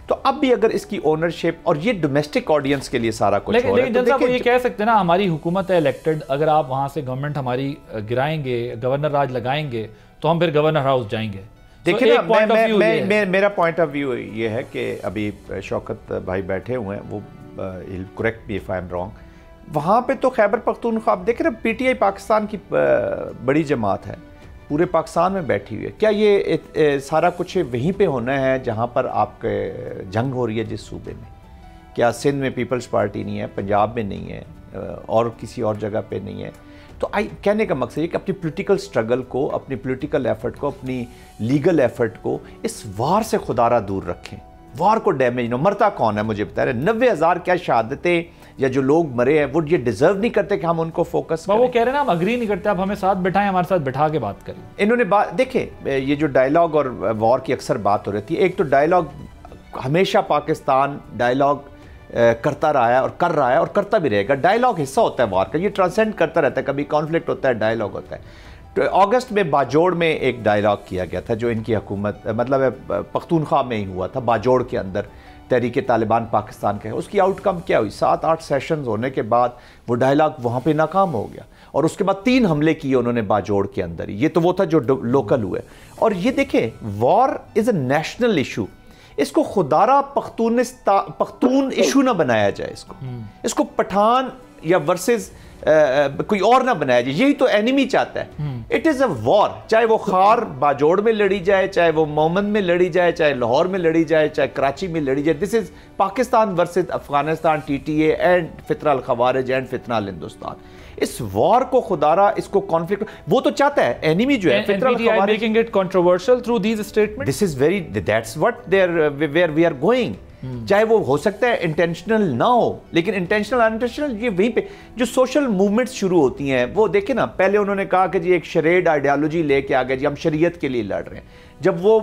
तो अब भी अगर इसकी ओनरशिप, और ये डोमेस्टिक ऑडियंस के लिए सारा कुछ हो रहा है, लेकिन जनता को ये कह सकते हैं ना, हमारी हुकूमत है इलेक्टेड, अगर आप वहाँ से गवर्नमेंट हमारी गिराएंगे, गवर्नर राज लगाएंगे, तो हम फिर गवर्नर हाउस जाएंगे। देखिए मेरा पॉइंट ऑफ व्यू ये है कि अभी शौकत भाई बैठे हुए हैं, वो correct me if I am wrong, वहाँ पे तो खैबर पख्तूनख्वा, आप देख रहे हैं पीटीआई पाकिस्तान की बड़ी जमात है, पूरे पाकिस्तान में बैठी हुई है। क्या ये सारा कुछ वहीं पे होना है जहाँ पर आपके जंग हो रही है जिस सूबे में? क्या सिंध में पीपल्स पार्टी नहीं है, पंजाब में नहीं है, और किसी और जगह पे नहीं है? तो कहने का मकसद ये कि अपनी पॉलिटिकल स्ट्रगल को, अपनी पॉलिटिकल एफर्ट को, अपनी लीगल एफर्ट को इस वार से खुदारा दूर रखें। वार को डैमेज ना, मरता कौन है मुझे बता रहे, 90,000 क्या शहादतें या जो लोग मरे हैं वो ये डिजर्व नहीं करते कि हम उनको फोकस करें। वो कह रहे हैं ना, हम अग्री नहीं करते, आप हमें साथ बिठाएं, हमारे साथ बिठा के बात करें। इन्होंने बात देखें, ये जो डायलॉग और वॉर की अक्सर बात हो रही थी, एक तो डायलॉग हमेशा पाकिस्तान डायलॉग करता रहा है और कर रहा है और करता भी रहेगा। डायलॉग हिस्सा होता है वॉर का, ये ट्रांसेंड करता रहता है, कभी कॉन्फ्लिक्ट होता है, डायलॉग होता है। तो अगस्त में बाजोड़ में एक डायलॉग किया गया था जो इनकी हुकूमत, मतलब पख्तूनख्वा में ही हुआ था, बाजोड़ के अंदर तहरीक तालिबान पाकिस्तान का है। उसकी आउटकम क्या हुई? 7-8 सेशंस होने के बाद वो डायलॉग वहाँ पे नाकाम हो गया, और उसके बाद 3 हमले किए उन्होंने बाजोड़ के अंदर। ये तो वो था जो लोकल हुए। और ये देखें, war is a national issue, इसको खुदारा पख्तून इशू ना बनाया जाए, इसको पठान या वर्सेस कोई और ना बनाया जाए। यही तो एनिमी चाहता है। इट इज़ अ वॉर, चाहे वो खार बाजोड़ में लड़ी जाए, चाहे वो मोमन में लड़ी जाए, चाहे लाहौर में लड़ी जाए, चाहे कराची में लड़ी जाए। This is Pakistan versus Afghanistan, TTA and Fitna al खवारिज and Fitna अल हिंदुस्तान। इस वॉर को खुदारा, इसको कॉन्फ्लिक्ट वो तो चाहता है, एनिमी जो है Fitna al Khawarij, making it controversial through these statements. This is very, that's what there where we are going. चाहे वो हो सकता है इंटेंशनल ना हो, लेकिन इंटेंशनल अनइंटेंशनल ये वहीं पे जो सोशल मूवमेंट्स शुरू होती हैं। वो देखे ना, पहले उन्होंने कहा कि जी एक शरीयत आइडियोलॉजी लेके आ गए, जी हम शरीयत के लिए लड़ रहे हैं। जब वो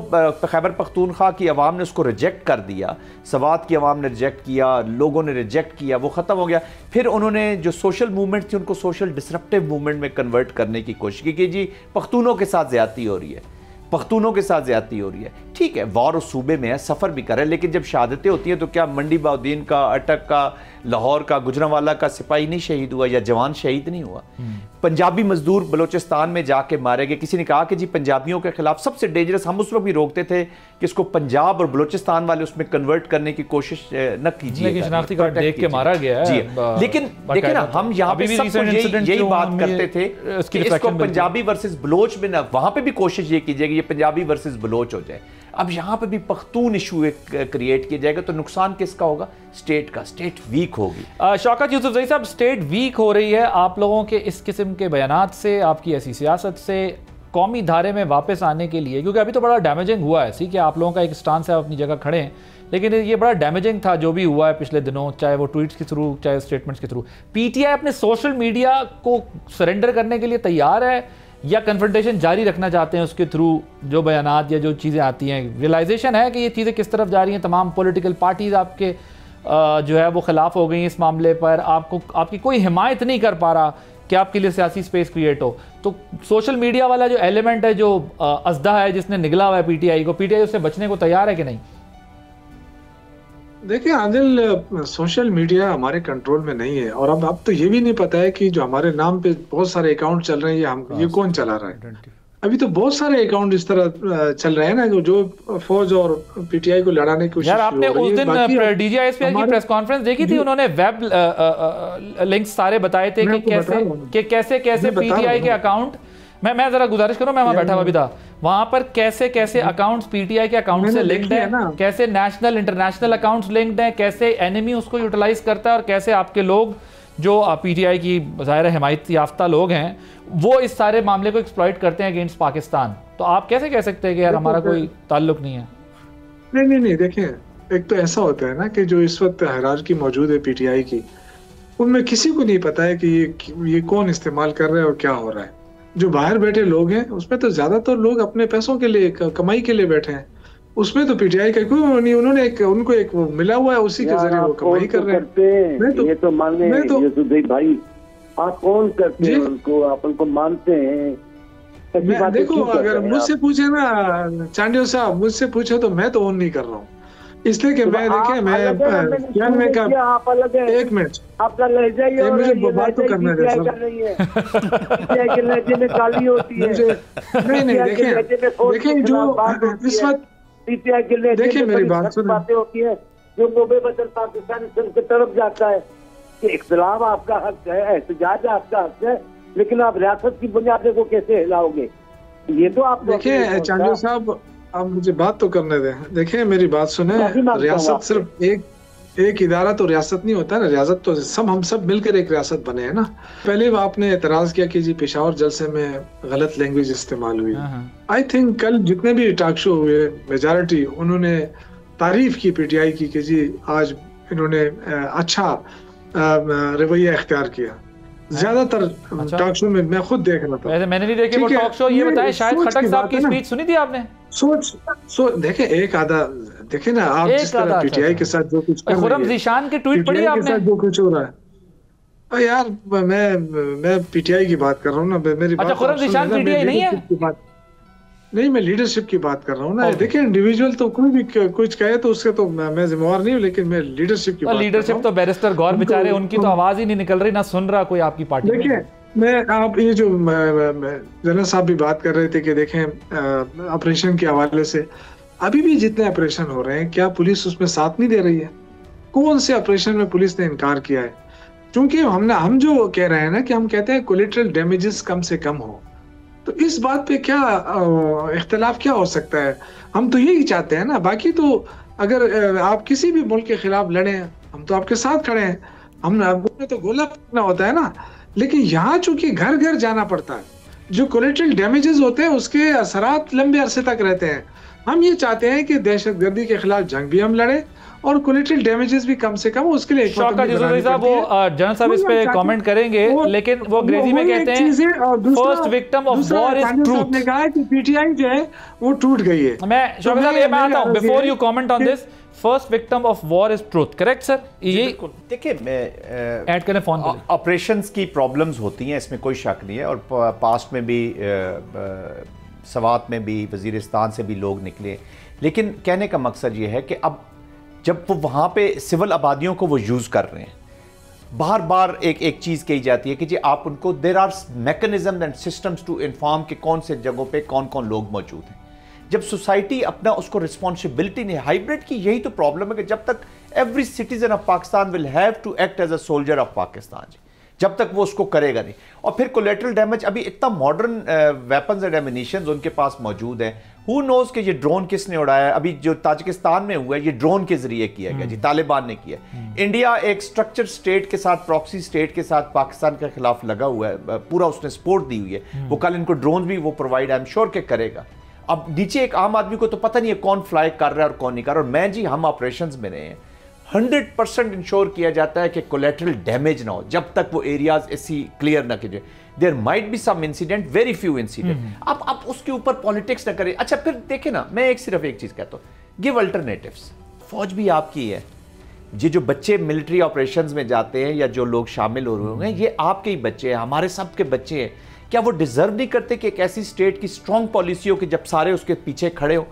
खैबर पख्तूनख्वा की आवाम ने उसको रिजेक्ट कर दिया, सवात की आवाम ने रिजेक्ट किया, लोगों ने रिजेक्ट किया, वो ख़त्म हो गया। फिर उन्होंने जो सोशल मूवमेंट थी उनको सोशल डिसरप्टिव मूवमेंट में कन्वर्ट करने की कोशिश की कि जी पख्तूनों के साथ ज़्यादती हो रही है, पख्तूनों के साथ ज़्यादती हो रही है। ठीक है, वॉर उस सूबे में है, सफ़र भी कर रहे हैं, लेकिन जब शहादतें होती हैं तो क्या मंडी बहाउद्दीन का, अटक का, लाहौर का, गुजरांवाला का सिपाही नहीं शहीद हुआ या जवान शहीद नहीं हुआ? पंजाबी मजदूर बलोचिस्तान में जाके मारे गए। किसी ने कहा कि जी पंजाबियों के खिलाफ सबसे डेंजरस, हम उस वक्त भी रोकते थे कि इसको पंजाब और बलोचिस्तान वाले उसमें कन्वर्ट करने की कोशिश न कीजिए, शनाख्ती कार्ड देख के मारा गया है। जी, लेकिन देखिए ना, हम यहाँ पे यही बात करते थे कि इसको पंजाबी वर्सेस बलोच में ना, वहां पे भी कोशिश ये कीजिए कि ये पंजाबी वर्सेस बलोच हो जाए। अब यहाँ पे भी पख्तून इशू क्रिएट किया जाएगा तो नुकसान किसका होगा? स्टेट का। स्टेट वीक होगी। शौकत यूसुफजई साहब, स्टेट वीक हो रही है, आप लोगों के इस किस्म किस्म के बयानात से, आपकी ऐसी सियासत से कौमी धारे में वापस आने के लिए, क्योंकि अभी तो बड़ा डैमेजिंग हुआ है, ठीक है आप लोगों का एक स्टांस है, अपनी जगह खड़े हैं, लेकिन ये बड़ा डैमेजिंग था जो भी हुआ है पिछले दिनों, चाहे वो ट्वीट्स के थ्रू चाहे स्टेटमेंट्स के थ्रू। पीटीआई अपने सोशल मीडिया को सरेंडर करने के लिए तैयार है या कन्फ्रंटेशन जारी रखना चाहते हैं उसके थ्रू, जो बयानात या जो चीज़ें आती हैं, रियलाइजेशन है कि ये चीज़ें किस तरफ जा रही हैं, तमाम पॉलिटिकल पार्टीज आपके जो है वो खिलाफ हो गई इस मामले पर, आपकी कोई हिमायत नहीं कर पा रहा कि आपके लिए सियासी स्पेस क्रिएट हो, तो सोशल मीडिया वाला जो एलिमेंट है, जो असदा है जिसने निगला हुआ है पीटीआई को, पीटीआई उससे बचने को तैयार है कि नहीं? देखिए आदिल, सोशल मीडिया हमारे कंट्रोल में नहीं है, और अब तो ये भी नहीं पता है कि जो हमारे नाम पे बहुत सारे अकाउंट चल रहे हैं, ये कौन चला रहा है। अभी तो बहुत सारे अकाउंट इस तरह चल रहे हैं ना, जो फौज और पीटीआई को लड़ाने की कोशिश। यार आपने उस दिन डीजीआईएसपीआर की प्रेस कॉन्फ्रेंस देखी थी, उन्होंने वेब लिंक्स सारे बताए थे कि कैसे पीटीआई के अकाउंट, मैं जरा गुजारिश करूं, मैं वहां बैठा हुआ भी था, वहां पर कैसे अकाउंट्स पीटीआई के अकाउंट से लिंक्ड हैं, कैसे नेशनल इंटरनेशनल अकाउंट्स लिंक्ड हैं, कैसे एनिमी उसको यूटिलाइज करता है, और कैसे आपके लोग जो पीटीआई की ज़ाहिर हिमायत याफ्ता लोग हैं वो इस सारे मामले को एक्सप्लॉइट करते हैं अगेंस्ट पाकिस्तान। तो आप कैसे कह सकते हैं कि यार हमारा कोई ताल्लुक नहीं है? नहीं देखिए, एक तो ऐसा होता है ना कि जो इस वक्त हायरार्की मौजूद है पीटीआई की, उनमें किसी को नहीं पता है कि ये कौन इस्तेमाल कर रहा है और क्या हो रहा है। जो बाहर बैठे लोग हैं उसमें तो ज्यादातर लोग अपने पैसों के लिए, कमाई के लिए बैठे हैं, उसमें तो पीटीआई का कोई नहीं, उन्होंने उनको एक मिला हुआ है, उसी के जरिए वो कमाई कर रहे हैं। ये तो मान लें भाई, आप कौन करते हैं उनको, आप उनको मानते हैं? देखो अगर मुझसे पूछे ना चांडियो साहब, मुझसे पूछे तो मैं तो ओन नहीं कर रहा हूँ, इसलिए कि मैं देखे मैं एक मिनट आपका लहजा ही और मुझे बात तो करने दे सर। के लहजे में गाली होती है। नहीं देखें जो इस वक्त पीटीआई के लहजे देखिए मेरी बात सुनिए, बातें होती है जो नोबे बदल पाकिस्तानी संघ की तरफ जाता है कि इख्तिलाफ आपका हक है, एहतजाज आपका हक है, लेकिन आप रियासत की बुनियादों को कैसे हिलाओगे? ये तो आप देखिए चांडियो साहब, आप मुझे बात तो करने दें। देखिए मेरी बात सुने, रियासत सिर्फ एक इदारा तो रियासत नहीं होता है ना, रियासत तो हम सब मिलकर एक रियासत बने हैं ना। पहले आपने एतराज किया कि जी पेशावर जलसे में गलत लैंग्वेज इस्तेमाल हुई। आई थिंक कल जितने भी टॉक शो हुए मेजॉरिटी उन्होंने तारीफ की पीटीआई की कि जी आज इन्होंने अच्छा रवैया इख्तियार किया। ज्यादातर टॉक शो में मैं खुद देख रहा था, मैंने नहीं देखी वो टॉक शो। ये बताएं, शायद खटक साहब की स्पीच सुनी थी आपने? सोच देखे एक आधा देखे ना आप, जिस तरह पीटीआई के साथ जो कुछ खुरम ज़ीशान की ट्वीट पढ़ी आपने? जो कुछ हो रहा है यार, मैं पीटीआई की बात कर रहा हूँ ना, मेरी बात। खुरम ज़ीशान पीटीआई नहीं है? नहीं, मैं लीडरशिप की बात कर रहा हूँ ना। देखिए इंडिविजुअल तो कोई भी कुछ कहे तो उसके तो मैं जिम्मेवार नहीं हूँ, लेकिन मैं लीडरशिप की बात कर रहा हूँ। लीडरशिप तो बैरिस्टर गौर बेचारे, उनकी तो आवाज ही नहीं निकल रही, ना सुन रहा कोई आपकी पार्टी। देखिए मैं आप ये जो जनरल साहब भी बात कर रहे थे कि देखें ऑपरेशन के हवाले से अभी भी जितने ऑपरेशन हो रहे हैं, क्या पुलिस उसमें साथ नहीं दे रही है? कौन से ऑपरेशन में पुलिस ने इनकार किया है? क्योंकि हम जो कह रहे हैं ना कि हम कहते हैं कोलेटरल डैमेजेस कम से कम हो, तो इस बात पे क्या इख्तिलाफ क्या हो सकता है? हम तो यही चाहते हैं ना। बाकी तो अगर आप किसी भी मुल्क के खिलाफ लड़े, हम तो आपके साथ खड़े हैं, हमने तो गोला फेंकना होता है ना। लेकिन यहाँ चूंकि घर घर जाना पड़ता है, जो कोलेटरल डैमेजेस होते हैं उसके असरात लंबे अरसे तक रहते हैं। हम ये चाहते हैं कि दहशतगर्दी के खिलाफ जंग भी हम लड़े और कोलेटरल डैमेजेस भी कम से कम, उसके लिए साहब वो जनरल साहब इस पे कमेंट करेंगे, लेकिन वो अंग्रेजी में कहते हैं first victim of war is truth. ने कहा कि पीटीआई जो है वो टूट गई है। मैं शौकत साहब ये मैं आता हूं, before you comment on this, first victim of war is truth, correct sir? ये देखिए मैं ऐड करें फोन पे, ऑपरेशंस की प्रॉब्लम्स होती हैं, इसमें कोई शक नहीं है, और पास्ट में भी सवात में भी वजीरिस्तान से भी लोग निकले। लेकिन कहने का मकसद ये है कि अब जब वो वहाँ पे सिविल आबादियों को वो यूज़ कर रहे हैं, बार बार एक चीज़ कही जाती है कि जी आप उनको, there are mechanism and systems to inform कि कौन से जगहों पे कौन कौन लोग मौजूद हैं। जब सोसाइटी अपना उसको रिस्पॉन्सिबिलिटी नहीं, हाइब्रिड की यही तो प्रॉब्लम है कि जब तक every citizen of Pakistan will have to act as a soldier of Pakistan, जब तक वो उसको करेगा नहीं। और फिर कोलेटरल डैमेज, अभी इतना मॉडर्न वेपन्स एंड एमिनिशंस उनके पास मौजूद है, हु नोज कि ये ड्रोन किसने उड़ाया है। अभी जो ताजिकिस्तान में हुआ है ये ड्रोन के जरिए किया गया जी, तालिबान ने किया। इंडिया एक स्ट्रक्चर स्टेट के साथ, प्रॉक्सी स्टेट के साथ पाकिस्तान के खिलाफ लगा हुआ है, पूरा उसने सपोर्ट दी हुई है। वो कल इनको ड्रोन भी वो प्रोवाइड आई एम श्योर के करेगा। अब नीचे एक आम आदमी को तो पता नहीं है कौन फ्लाई कर रहा है और कौन नहीं कर रहा। और मैं जी, हम ऑपरेशंस में रहे हैं, 100% इंश्योर किया जाता है कि कोलेटरल डैमेज ना हो जब तक वो एरियाज ऐसी क्लियर ना कीजिए। There might be some incident, very few incident. आप उसके ऊपर पॉलिटिक्स ना करें। अच्छा फिर देखे ना, मैं सिर्फ एक चीज कहता हूँ, गिव अल्टरनेटिव्स। फौज भी आपकी है, ये जो बच्चे मिलिट्री ऑपरेशंस में जाते हैं या जो लोग शामिल हो रहे हैं, ये आपके ही बच्चे हैं, हमारे सब के बच्चे हैं। क्या वो डिजर्व नहीं करते कि एक ऐसी स्टेट की स्ट्रॉन्ग पॉलिसी हो कि जब सारे उसके पीछे खड़े हो?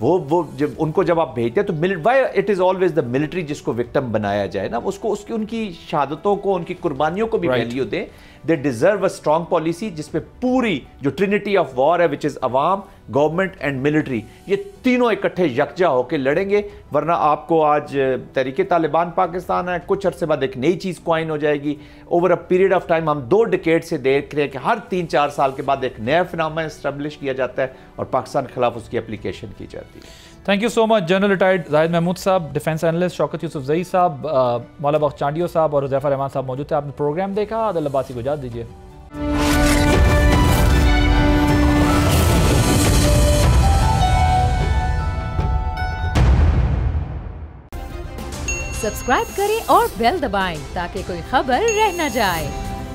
वो जब उनको जब आप भेजते हैं तो why it is always the military जिसको विक्टिम बनाया जाए ना, उसको उसकी उनकी शहादतों को, उनकी कुर्बानियों को भी वैल्यू दें। They deserve a strong policy जिसमें पूरी जो ट्रिनिटी ऑफ वॉर है, which is Awam, government and military, ये तीनों इकट्ठे यकजा होकर लड़ेंगे। वरना आपको आज तहरीके तालिबान पाकिस्तान है, कुछ अरसे बाद एक नई चीज क्वाइन हो जाएगी। Over a period of time हम 2 डिकेड से देख रहे हैं कि हर 3-4 साल के बाद एक नया फिनोमेना एस्टेब्लिश किया जाता है और पाकिस्तान के खिलाफ उसकी एप्लीकेशन की जाती है। Thank you so much general retired Zahid Mahmood साहब, डिफेंस एनालिस्ट शौकत यूसुफजई साहब, मौला बख्श चांडियो साहब और हुज़ैफा रहमान साहब मौजूद थे। आपने प्रोग्राम देखा, आदिल अब्बासी को इजाज़त दीजिए। सब्सक्राइब करें और बेल दबाएं ताकि कोई खबर रह न जाए।